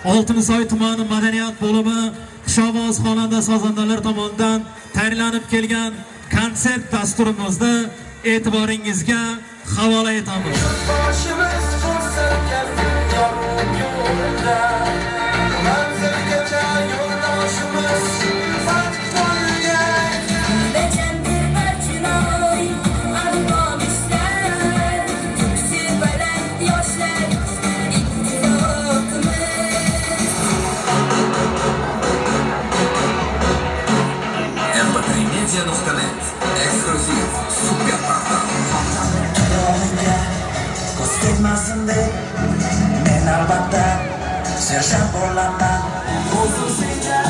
Oltinisoy tumani madaniyat bo'limi Xushovoz xonanda sozandalar tomonidan tayyorlanib kelgan konsert dasturimizni e'tiboringizga havola etamiz. Başımız fırsat gelsin yavrum yolunda. Manzilgacha yo'ldoshimiz fath bo'lgan. Bechen bir barchinoy armon ishlar, ko'ksi baland yoshlar ittifoqimiz. mp3media.net eksklyuziv super portal. Yolingga ko'z tegmasin deb men albatta serjant bo'laman. O'zim senga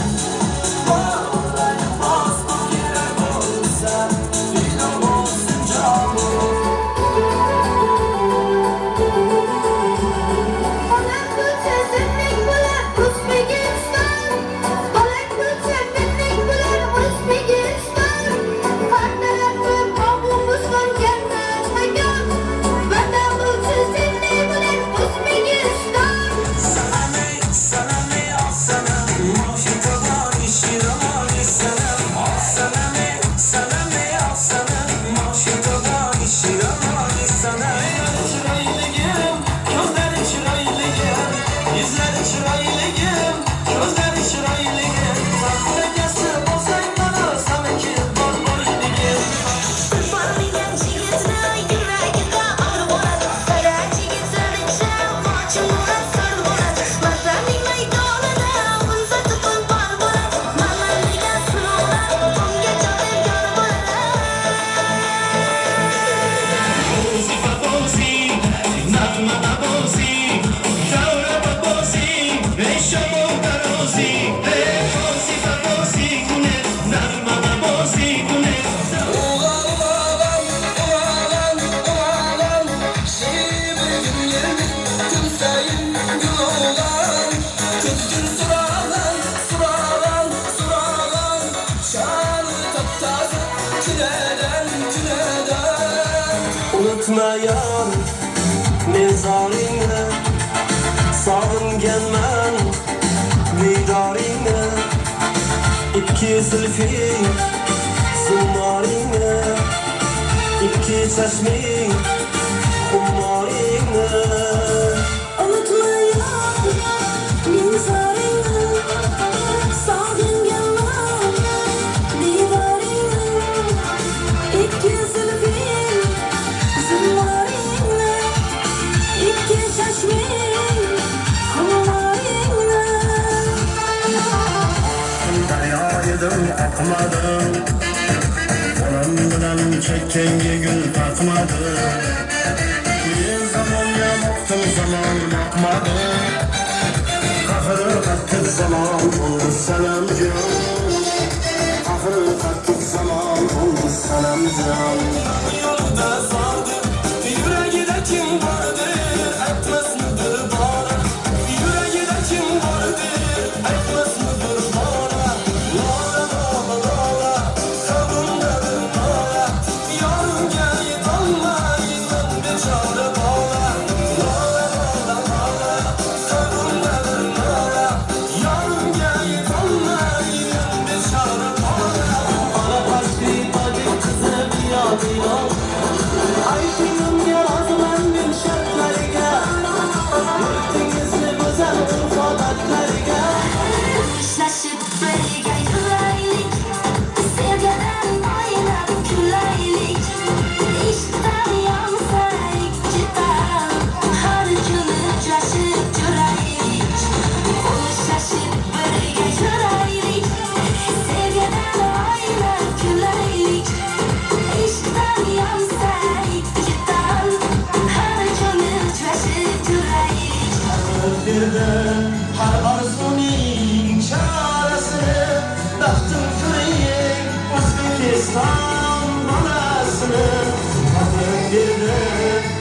unutmayan mezoringni, sog'inganman didoringni, ikki zulfing zumoringni, ikki chashming xumoringni. Unutmayan mezoringni, sog'inganman didoringni, ikki zulfing zumoringni, ikki chashming xumoringni. Daryo edim oqmadim, qo'lim bilan chekkanga gul taqmadim. Men zamonga boqdim, zamon boqmadim. Qahri qattiq zamon bo'ldi sanamjon, qahri qattiq zamon bo'ldi sanamjon. Yo'lda zordir, yuragida kim bordir, aytmasmidir bora. Yuragida kim bordir, aytmasmidir bora. Lola, lola, lola, qalbimdadir lola. Yorimga yetolmayman bechora bola. Lola, lola, lola, qalbimdadir lola. Yorimga yetolmayman bechora bola. Ola pasti to'dek qizib yodingdan. Aytingimga roziman men shartlariga. Yurtingizni go'zal urf-odatlariga. Ulushlashib birga yuraylik, sevgidan oylab kulaylik. Ishqdan yonsak ketar, har kuni uchrashib yuraylik. Ulushlashib birga yuraylik, sevgidan oylab kulaylik. Ishqdan yonsak ketar, har kuni uchrashib yuraylik. Har orzuning chorasini, baxtim ko'raylik O'zbekiston bolasini. Qadrim berdi